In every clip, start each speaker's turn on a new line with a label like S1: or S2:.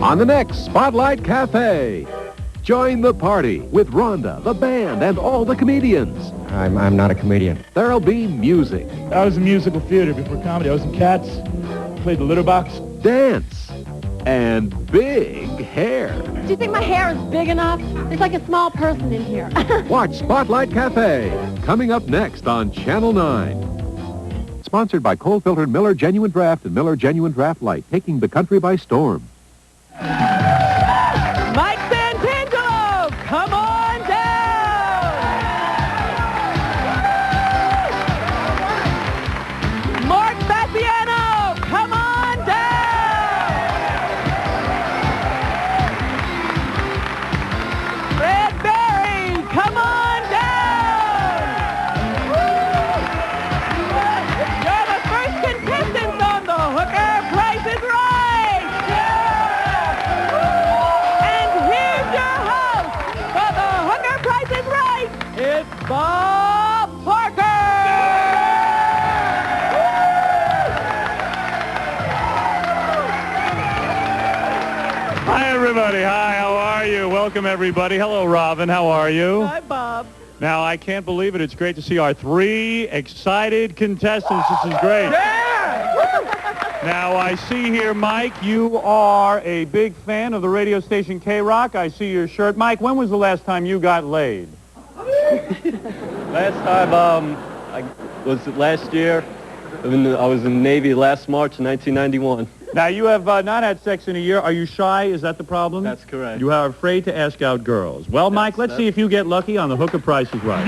S1: On the next Spotlight Cafe, join the party with Rhonda, the band, and all the comedians.
S2: I'm not a comedian.
S1: There'll be music.
S3: I was in musical theater before comedy. I was in Cats, played the litter box.
S1: Dance. And big hair.
S4: Do you think my hair is big enough? There's like a small person in here.
S1: Watch Spotlight Cafe, coming up next on Channel 9. Sponsored by cold-filtered Miller Genuine Draft and Miller Genuine Draft Light, taking the country by storm.
S5: Mike Santangelo, come on down! Mark Bassiano, come on down! Fred Berry, come on down! You're the first contestants on the Hooker Price is Right! And here's your host for the Hooker Price is Right, it's Bob Parker!
S6: Hi, everybody. Hi, how are you? Welcome, everybody. Hello, Robin. How are you?
S5: Hi, Bob.
S6: Now, I can't believe it. It's great to see our three excited contestants. This is great. Now, I see here, Mike, you are a big fan of the radio station K-Rock. I see your shirt. Mike, when was the last time you got laid?
S7: Last time, was it last year? I was in the Navy last March 1991.
S6: Now, you have not had sex in a year. Are you shy? Is that the problem?
S7: That's correct.
S6: You are afraid to ask out girls. Well, Mike, let's see if you get lucky on the Hooker Price is Right.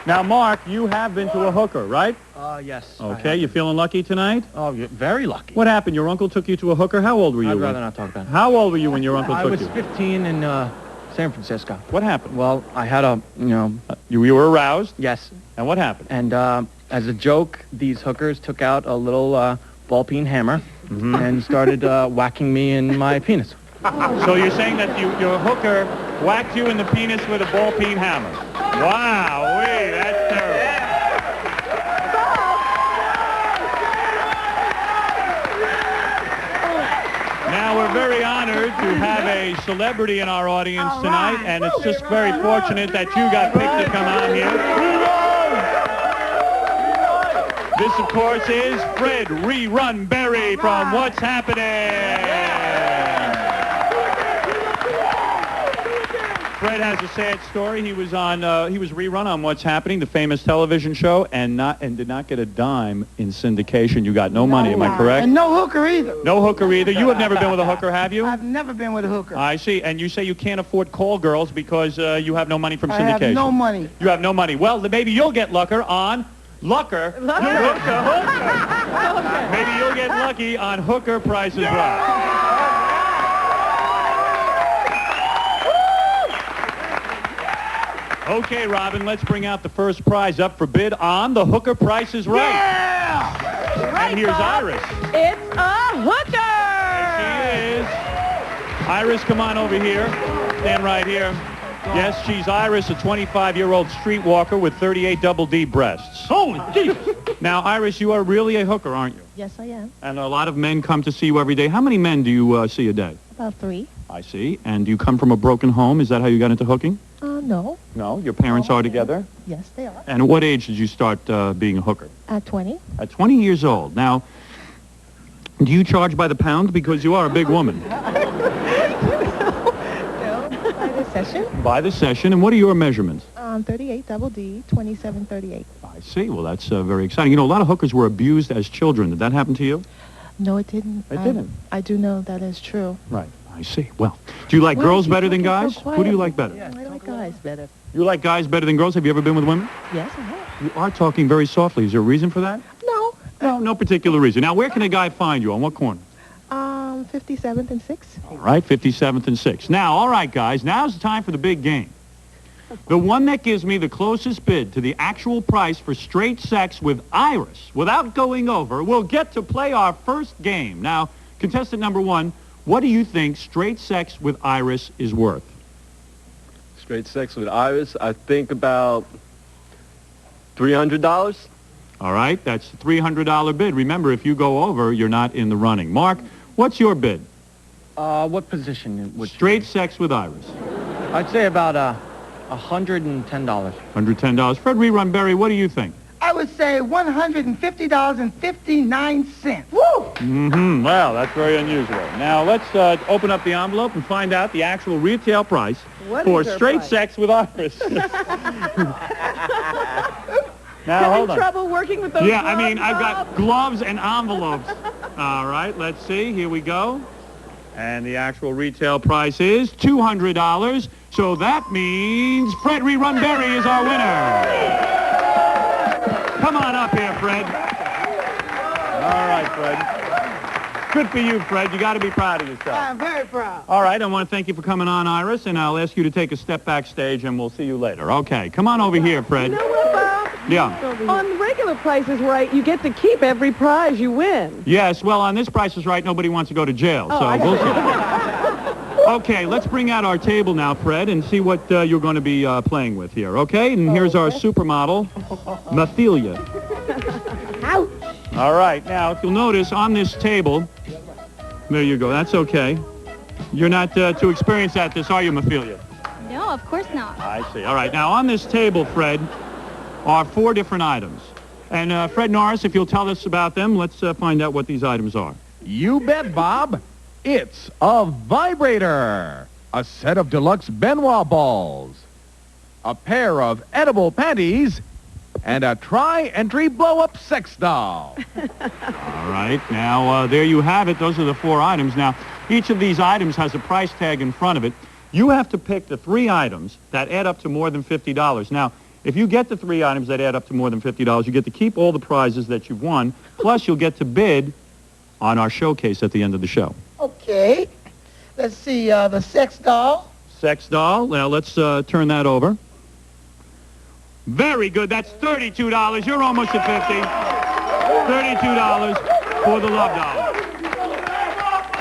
S6: Now, Mark, you have been to a hooker, right?
S2: Yes.
S6: Okay, you feeling lucky tonight?
S2: Oh, you're very lucky.
S6: What happened? Your uncle took you to a hooker? How old were you?
S2: I'd rather not talk about it.
S6: How old were you when your uncle
S2: I
S6: took
S2: was
S6: you?
S2: 15 in San Francisco.
S6: What happened?
S2: Well, I had
S6: You were aroused?
S2: yes.
S6: And what happened?
S2: And as a joke, these hookers took out a little ball-peen hammer and started whacking me in my penis.
S6: So you're saying that your hooker whacked you in the penis with a ball-peen hammer? Wow, that's terrible. Now, we're very honored to have a celebrity in our audience tonight, and it's just very fortunate that you got picked to come out here. This, of course, is Fred Rerun Berry from What's Happening. Fred has a sad story. He was rerun on What's Happening, the famous television show, and did not get a dime in syndication. You got no money, am I correct?
S8: And no hooker either.
S6: No hooker either. You have never been with a hooker, have you?
S8: I've never been with a hooker.
S6: I see. And you say you can't afford call girls because you have no money from syndication.
S8: I have no money.
S6: You have no money. Well, maybe you'll get lucker on Lucker. Hooker. Maybe you'll get lucky on Hooker Price is Right. Okay, Robin, let's bring out the first prize up for bid on the Hooker Price is Right.
S5: Yeah! Right,
S6: And here's
S5: Bob.
S6: Iris.
S5: It's a hooker!
S6: There she is. Iris, come on over here. Stand right here. Yes, she's Iris, a 25-year-old streetwalker with 38 double D breasts.
S3: Holy Jesus!
S6: Now, Iris, you are really a hooker, aren't you?
S4: Yes, I am.
S6: And a lot of men come to see you every day. How many men do you see a day?
S4: About 3.
S6: I see. And do you come from a broken home? Is that how you got into hooking?
S4: No.
S6: No. Your parents are together?
S4: Yes, they are.
S6: And at what age did you start being a hooker?
S4: At 20.
S6: At 20 years old. Now, do you charge by the pound? Because you are a big woman.
S4: No, by the session.
S6: By the session. And what are your measurements?
S4: 38 double D, 27 38.
S6: I see. Well, that's very exciting. You know, a lot of hookers were abused as children. Did that happen to you?
S4: No, it didn't.
S6: It didn't?
S4: I do know that is true.
S6: Right. I see. Well, do you like
S4: Why
S6: girls
S4: is he
S6: better than
S4: talking
S6: guys?
S4: so
S6: Who do you like
S4: quietly?
S6: better?
S4: I like guys better.
S6: You like guys better than girls? Have you ever been with women?
S4: Yes, I have.
S6: You are talking very softly. Is there a reason for that?
S4: No.
S6: No particular reason. Now, where can a guy find you? On what corner?
S4: 57th and 6th.
S6: All right, 57th and 6th. Now, all right, guys, now's the time for the big game. The one that gives me the closest bid to the actual price for straight sex with Iris without going over will get to play our first game. Now, contestant number 1, what do you think straight sex with Iris is worth?
S7: Straight sex with Iris, I think about $300.
S6: All right, that's a $300 bid. Remember, if you go over, you're not in the running. Mark, what's your bid?
S2: What position would
S6: Straight sex with Iris.
S2: I'd say about $110.
S6: $110. Fred Rerun Berry, what do you think?
S8: I would say $150.59. Woo!
S6: Mm-hmm. Well, that's very unusual. Now, let's open up the envelope and find out the actual retail price for straight sex with Iris. Now, hold on.
S5: Trouble working with those
S6: Yeah,
S5: gloves,
S6: I mean, I've
S5: Bob?
S6: got gloves and envelopes. All right, let's see. Here we go. And the actual retail price is $200. So that means Fred Rerun Berry is our winner. Come on up here, Fred. All right, Fred. Good for you, Fred. You got to be proud of yourself.
S8: I'm very proud.
S6: All right, I want to thank you for coming on, Iris, and I'll ask you to take a step backstage, and we'll see you later. Okay, come on over here, Fred.
S5: You know what, Bob?
S6: Yeah.
S5: On regular Price is Right, you get to keep every prize you win.
S6: Yes, well, on this Price is Right, nobody wants to go to jail, so we'll see. Okay, let's bring out our table now, Fred, and see what you're going to be playing with here, okay? And here's our supermodel, Mathelia.
S5: Ouch.
S6: All right, now, if you'll notice, on this table, there you go, that's okay. You're not too experienced at this, are you, Mathelia?
S9: No, of course not.
S6: I see. All right, now, on this table, Fred, are 4 different items. And Fred Norris, if you'll tell us about them, let's find out what these items are.
S1: You bet, Bob. It's a vibrator, a set of deluxe Benoit balls, a pair of edible panties, and a tri-entry blow-up sex doll.
S6: All right, now, there you have it. Those are the 4 items. Now, each of these items has a price tag in front of it. You have to pick the 3 items that add up to more than $50. Now, if you get the 3 items that add up to more than $50, you get to keep all the prizes that you've won, plus you'll get to bid on our showcase at the end of the show.
S8: Okay. Let's see, the sex doll.
S6: Sex doll. Now, let's turn that over. Very good. That's $32. You're almost at $50. $32 for the love doll.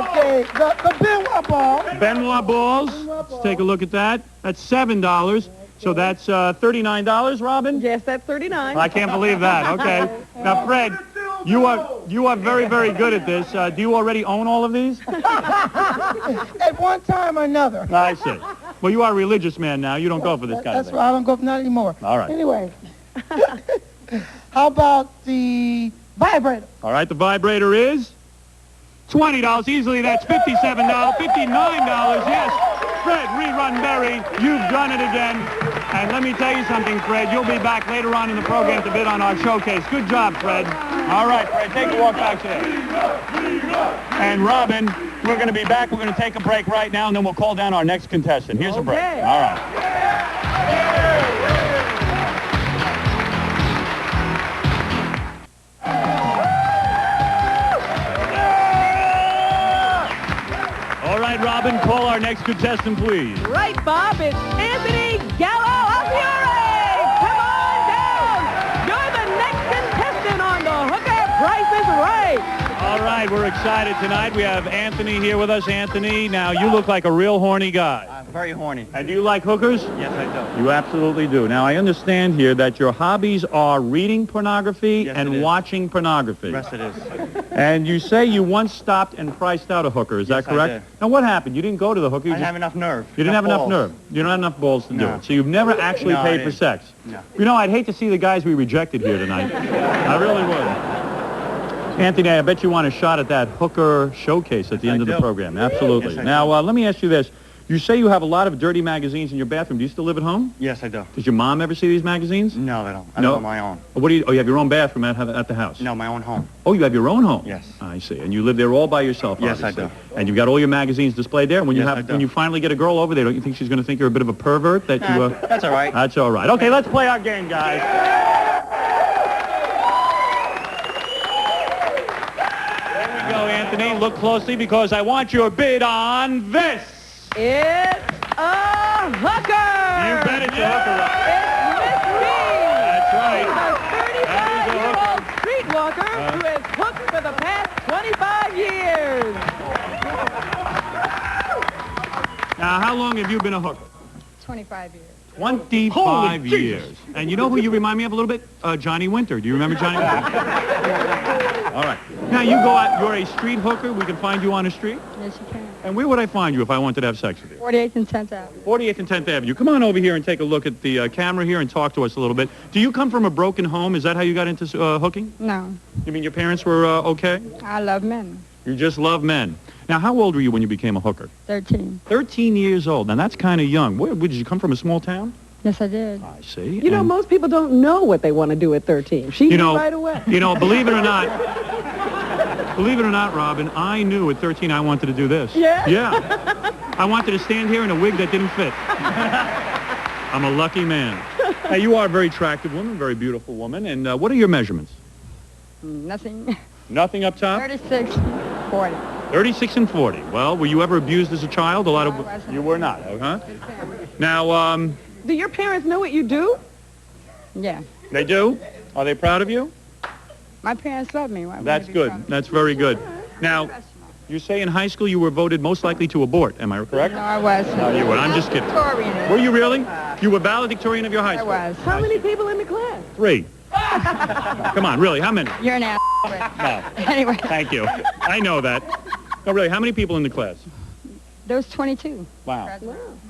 S8: Okay, the Benoit ball.
S6: Benoit balls. Let's take a look at that. That's $7. So that's $39, Robin?
S5: Yes, that's $39.
S6: I can't believe that. Okay. Now, Fred, you are very, very good at this. Do you already own all of these?
S8: At one time or another.
S6: I see. Well, you are a religious man now. You don't go for this kind of
S8: That's
S6: thing.
S8: why I don't go for that anymore.
S6: All right.
S8: Anyway, how about the vibrator?
S6: All right, the vibrator is $20. Easily, that's $57, $59. Yes, Fred Rerun Berry, you've done it again. And let me tell you something, Fred. You'll be back later on in the program to bid on our showcase. Good job, Fred. All right, Fred, take a walk back today. And Robin, we're going to be back. We're going to take a break right now, and then we'll call down our next contestant. Here's a break. All right. All right, Robin, call our next contestant, please.
S5: Right, Bob, it's Anthony Gallo Alfieri. Come on down. You're the next contestant on the Hooker Price is Right.
S6: All right, we're excited tonight. We have Anthony here with us. Anthony, now you look like a real horny guy.
S2: I'm very horny.
S6: And do you like hookers?
S2: Yes, I do.
S6: You absolutely do. Now, I understand here that your hobbies are reading pornography
S2: Yes, it
S6: and
S2: is.
S6: watching pornography.
S2: Yes, it is.
S6: And you say you once stopped and priced out a hooker. Is that
S2: Yes, I
S6: correct?
S2: did.
S6: Now, what happened? You didn't go to the hooker.
S2: I didn't have enough nerve.
S6: You didn't have enough
S2: balls.
S6: nerve. You don't have enough balls to do
S2: No.
S6: it. So you've never actually
S2: No, I
S6: paid for
S2: didn't.
S6: sex.
S2: No.
S6: You know, I'd hate to see the guys we rejected here tonight. I really would. Anthony, I bet you want a shot at that hooker showcase at the end of the
S2: do.
S6: program. Absolutely.
S2: Yes, I
S6: Now, let me ask you this. You say you have a lot of dirty magazines in your bathroom. Do you still live at home?
S2: Yes, I do.
S6: Does your mom ever see these magazines?
S2: No, I don't. I
S6: No?
S2: live on my own.
S6: What do you? Oh, you have your own bathroom at the house.
S2: No, my own home.
S6: Oh, you have your own home.
S2: Yes.
S6: I see. And you live there all by yourself.
S2: Yes, I
S6: obviously.
S2: do.
S6: And you've got all your magazines displayed there. When you
S2: Yes,
S6: have,
S2: I do.
S6: when you finally get a girl over there, don't you think she's going to think you're a bit of a pervert? That you.
S2: That's all right.
S6: That's all right. Okay, let's play our game, guys. Here we go, Anthony. Look closely because I want your bid on this.
S5: It's a hooker.
S6: You bet it's a hooker.
S5: It's Miss B.
S6: That's right.
S5: A 35-year-old streetwalker who has hooked for the past 25 years.
S6: Now, how long have you been a hooker?
S9: 25 years.
S6: 25 years. And you know who you remind me of a little bit? Johnny Winter. Do you remember Johnny Winter? All right. Now, you go out, you're a street hooker. We can find you on the street.
S9: Yes, you can.
S6: And where would I find you if I wanted to have sex with you?
S9: 48th and 10th Avenue.
S6: 48th and 10th Avenue. Come on over here and take a look at the camera here and talk to us a little bit. Do you come from a broken home? Is that how you got into hooking?
S9: No,
S6: You mean your parents were okay?
S9: I love men.
S6: You just love men. Now, how old were you when you became a hooker?
S9: 13.
S6: 13 years old. Now, that's kind of young. Where did you come from, a small town?
S9: Yes, I did.
S6: I see.
S5: You know,
S6: And,
S5: most people don't know what they want to do at 13. She knew right away.
S6: You know, believe it or not, Robin, I knew at 13 I wanted to do this.
S5: Yeah?
S6: Yeah. I wanted to stand here in a wig that didn't fit. I'm a lucky man. Now, you are a very attractive woman, very beautiful woman. And what are your measurements?
S9: Nothing.
S6: Nothing up top?
S9: 36, 40.
S6: 36 and 40. Well, were you ever abused as a child? A lot of...
S9: No, I wasn't.
S6: You were not, huh? Now,
S5: Do your parents know what you do?
S9: Yeah.
S6: they do? Are they proud of you?
S9: My parents love me. Why would
S6: That's
S9: they be
S6: good.
S9: proud?
S6: That's very good. Now, you say in high school you were voted most likely to abort. Am I correct?
S9: No, I wasn't.
S6: No, you weren't. I'm just kidding.
S9: Victorian.
S6: Were you really? You were valedictorian of your high
S9: I
S6: school?
S9: was.
S5: How many people in the class?
S6: 3. Come on, really, how many?
S9: You're an ass.
S6: No.
S9: Anyway,
S6: Thank you. I know that. No, really, how many people in the class?
S9: there was 22.
S6: Wow.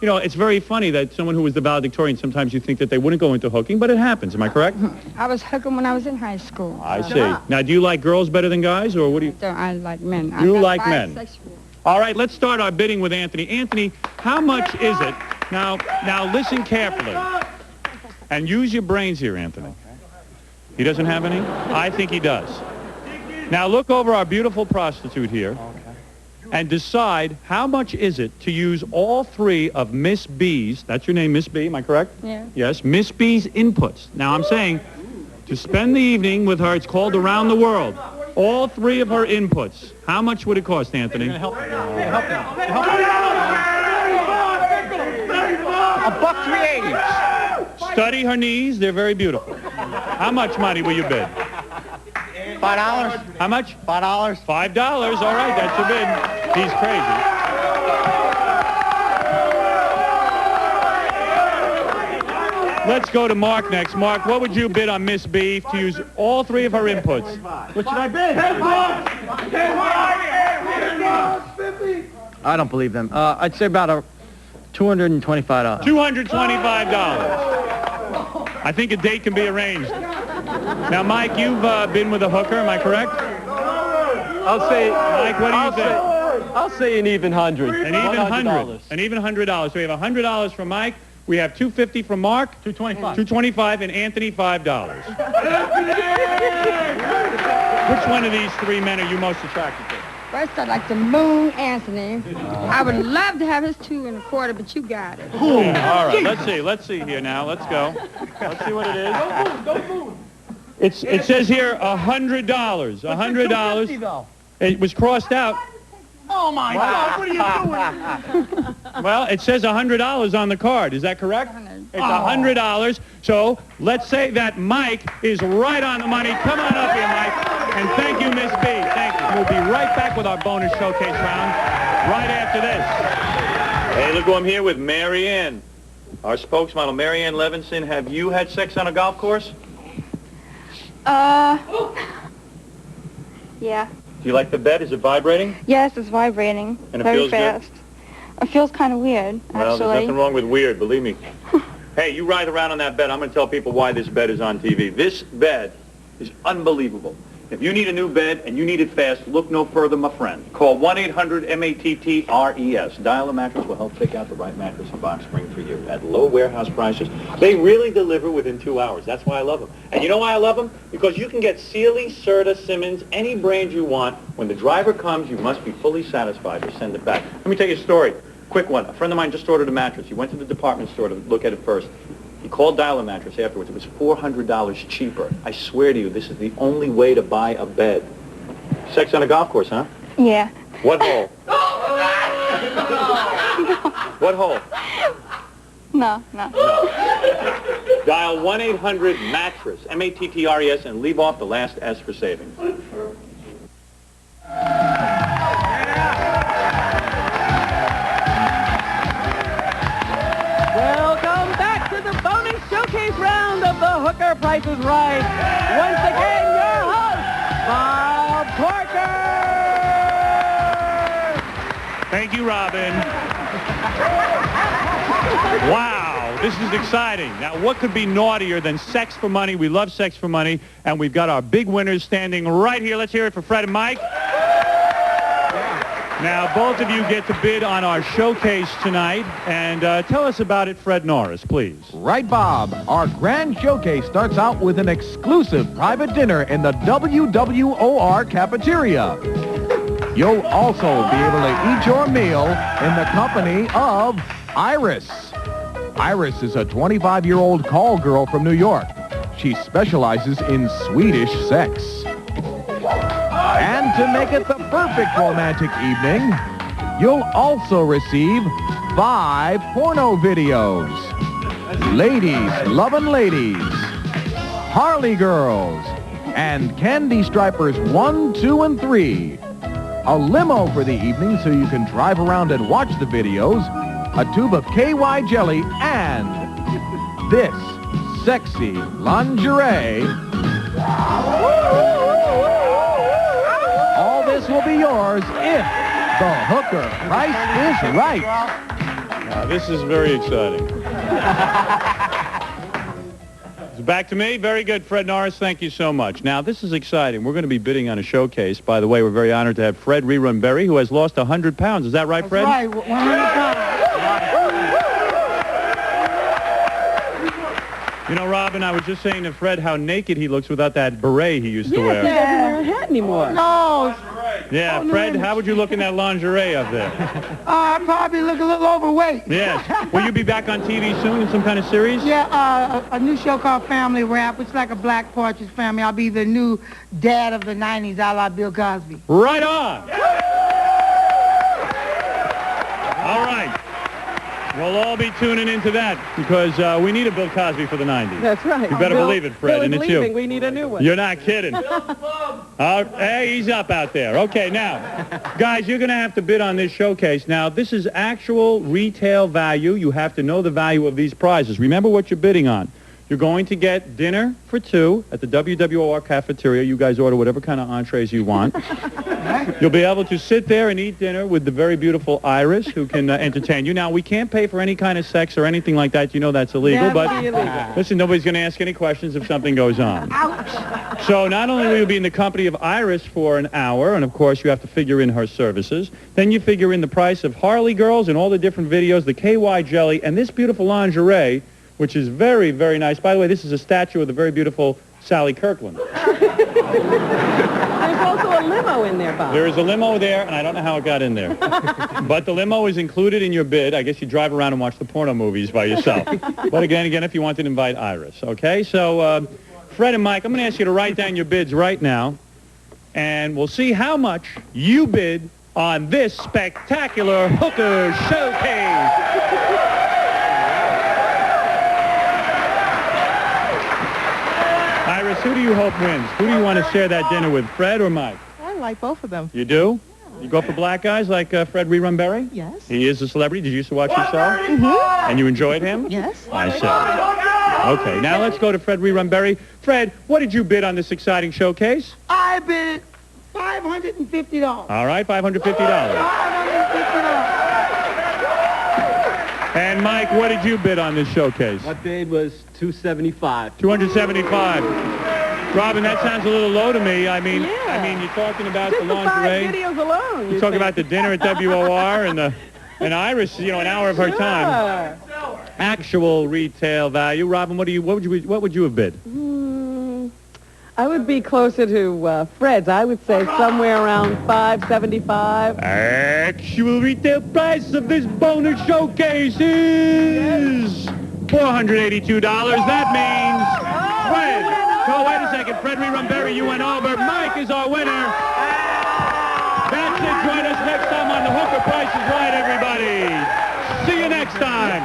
S6: You know, it's very funny that someone who was the valedictorian, sometimes you think that they wouldn't go into hooking, but it happens. Am I correct?
S9: I was hooking when I was in high school.
S6: I see. Now, do you like girls better than guys, or what do you...
S9: I like men.
S6: You
S9: I'm not
S6: like men.
S9: bisexual.
S6: All right, let's start our bidding with Anthony. Anthony, how much is it? Now listen carefully. And use your brains here, Anthony. He doesn't have any? I think he does. Now look over our beautiful prostitute here and decide how much is it to use all 3 of Miss B's, that's your name, Miss B, am I correct?
S9: Yeah.
S6: Yes, Miss B's inputs. Now I'm saying to spend the evening with her, it's called Around the World. All 3 of her inputs. How much would it cost, Anthony?
S8: $1.380.
S6: Study her knees, they're very beautiful. How much money will you bid?
S8: $5.
S6: How much?
S8: $5.
S6: $5. All right, that's your bid. He's crazy. Let's go to Mark next. Mark, what would you bid on Miss B to use all 3 of her inputs? What should I bid?
S2: I don't believe them. I'd say about $225.
S6: $225. I think a date can be arranged. Now, Mike, you've been with a hooker, am I correct?
S7: I'll say...
S6: Mike, what do you think?
S7: I'll say an even $100.
S6: An even $100. An even $100. So we have $100 from Mike. We have $250 from Mark. $225, and Anthony $5. Which one of these 3 men are you most attracted to?
S9: First, I'd like to moon Anthony. I would love to have his 2 1/4, but you got it.
S6: All right, let's see here now. Let's go. Let's see what it is. It says here $100. $100. It was crossed out.
S8: Oh, my God. What are you doing?
S6: Well, it says $100 on the card. Is that correct? It's $100. So let's say that Mike is right on the money. Come on up here, Mike. And thank you, Miss B. Thank you. We'll be right back with our bonus showcase round right after this. Hey, look who I'm here with, Mary Ann. Our spokesmodel, Mary Ann Levinson. Have you had sex on a golf course?
S9: Yeah.
S6: Do you like the bed? Is it vibrating?
S9: Yes, it's vibrating.
S6: And it
S9: very
S6: feels good?
S9: fast. It feels kind of weird,
S6: Well, there's nothing wrong with weird, believe me. Hey, you ride around on that bed. I'm going to tell people why this bed is on TV. This bed is unbelievable. If you need a new bed and you need it fast, look no further, my friend. Call 1-800-MATT-RES. Dial a Mattress will help pick out the right mattress and box spring for you at low warehouse prices. They really deliver within 2 hours. That's why I love them. And you know why I love them? Because you can get Sealy, Serta, Simmons, any brand you want. When the driver comes, you must be fully satisfied or send it back. Let me tell you a story. Quick one. A friend of mine just ordered a mattress. He went to the department store to look at it first. He called Dial a Mattress afterwards. It was $400 cheaper. I swear to you, this is the only way to buy a bed. Sex on a golf course, huh?
S9: Yeah.
S6: What hole? What hole?
S9: No.
S6: Dial 1-800-MATTRESS, M-A-T-T-R-E-S, and leave off the last S for savings.
S5: Welcome back to
S6: Thank you, Robin. Wow, this is exciting. Now, what could be naughtier than sex for money? We love sex for money, and we've got our big winners standing right here. Let's hear it for Fred and Mike. Now, both of you get to bid on our showcase tonight, and tell us about it, Fred Norris, please.
S1: Right, Bob. Our grand showcase starts out with an exclusive private dinner in the WWOR cafeteria. You'll also be able to eat your meal in the company of Iris. Iris is a 25-year-old call girl from New York. She specializes in Swedish sex. And to make it the perfect romantic evening, you'll also receive 5 porno videos. Ladies loving ladies, Harley girls, and Candy Stripers 1, 2, and 3. A limo for the evening so you can drive around and watch the videos, a tube of KY jelly, and this sexy lingerie. All this will be yours if the hooker price is right.
S6: Now, this is very exciting. It's back to me. Very good, Fred Norris. Thank you so much. Now, this is exciting. We're going to be bidding on a showcase. By the way, we're very honored to have Fred Rerun Berry, who has lost 100 pounds. Is that right, Fred?
S8: That's right, 100 pounds.
S6: You know, Robin, I was just saying to Fred how naked he looks without that beret he used to wear.
S5: He doesn't wear a hat anymore.
S8: No.
S6: Yeah, Fred, how would you look in that lingerie up there?
S8: I probably look a little overweight.
S6: Yes. Will you be back on TV soon in some kind of series?
S8: Yeah, a new show called Family Rap. It's like a Black Partridge Family. I'll be the new dad of the 90s, a la Bill Cosby.
S6: Right on. All right. We'll all be tuning into that because we need a Bill Cosby for the 90s.
S5: That's right.
S6: You better believe it, Fred,
S5: Bill
S6: and
S5: is
S6: it's
S5: leaving.
S6: you.
S5: We need a new one.
S6: You're not kidding. Hey, he's up out there. Okay, now, guys, you're going to have to bid on this showcase. Now, this is actual retail value. You have to know the value of these prizes. Remember what you're bidding on. You're going to get dinner for 2 at the WWOR cafeteria. You guys order whatever kind of entrees you want. You'll be able to sit there and eat dinner with the very beautiful Iris, who can entertain you. Now, we can't pay for any kind of sex or anything like that. You know that's illegal.
S5: That would
S6: But
S5: be illegal.
S6: listen, nobody's going to ask any questions if something goes on.
S8: Ouch.
S6: So not only will you be in the company of Iris for an hour, and of course you have to figure in her services, then you figure in the price of Harley girls and all the different videos, the KY jelly, and this beautiful lingerie, which is very, very nice. By the way, this is a statue of the very beautiful Sally Kirkland.
S5: There's also a limo in there, Bob.
S6: There is a limo there, and I don't know how it got in there. But the limo is included in your bid. I guess you drive around and watch the porno movies by yourself. But again, if you want to invite Iris, okay? So, Fred and Mike, I'm going to ask you to write down your bids right now, and we'll see how much you bid on this spectacular hooker showcase. Iris, who do you hope wins? Who do you want to share that dinner with, Fred or Mike?
S10: I like both of them.
S6: You do? You go for black guys like Fred Rerun Berry?
S10: Yes.
S6: He is a celebrity. Did you used to watch your show?
S10: Mm-hmm.
S6: And you enjoyed him?
S10: Yes.
S6: I see. Okay, now let's go to Fred Rerun Berry. Fred, what did you bid on this exciting showcase?
S8: I bid $550.
S6: All right, $550.
S8: $550.
S6: And Mike, what did you bid on this showcase?
S7: My bid was $275.
S6: $275. Robin, that sounds a little low to me. I mean, you're talking about
S5: Just
S6: the
S5: the
S6: lingerie.
S5: 5 videos alone.
S6: You're talking about the dinner at WOR and Iris, you know, an hour of her time. Actual retail value. Robin, what would you have bid?
S5: I would be closer to Fred's. I would say somewhere around $575.
S6: Actual retail price of this bonus showcase is $482. That means Fred. Oh, wait a second. Fred Rerun Berry, you went over. Mike is our winner. That's it. Join us next time on The Hooker Price is Right, everybody. See you next time.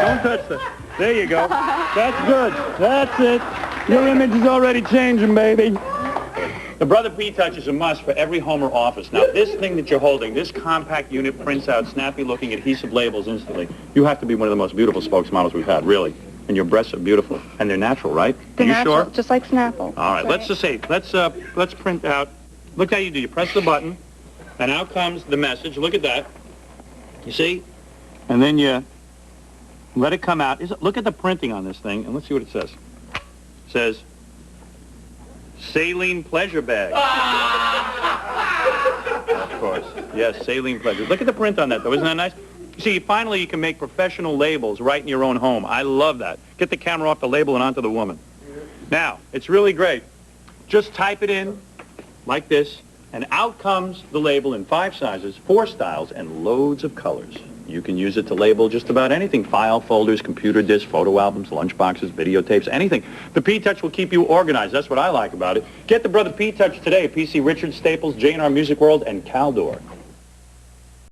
S6: Don't touch that. There you go. That's good. That's it. Your image is already changing, baby. The Brother P Touch is a must for every Homer office. Now, this thing that you're holding, this compact unit prints out snappy-looking adhesive labels instantly. You have to be one of the most beautiful spokesmodels we've had, really. And your breasts are beautiful. And they're natural, right? Are you sure?
S10: Just like Snapple.
S6: All right. Let's just say, let's print out. Look how you do. You press the button. And out comes the message. Look at that. You see? And then you let it come out. Look at the printing on this thing, and let's see what it says. It says, saline pleasure bag. Of course. Yes, saline pleasure. Look at the print on that, though. Isn't that nice? You see, finally you can make professional labels right in your own home. I love that. Get the camera off the label and onto the woman. Now, it's really great. Just type it in like this, and out comes the label in 5 sizes, 4 styles, and loads of colors. You can use it to label just about anything: file folders, computer disks, photo albums, lunchboxes, videotapes, anything. The P-Touch will keep you organized. That's what I like about it. Get the Brother P-Touch today. PC Richards, Staples, J&R Music World, and Caldor.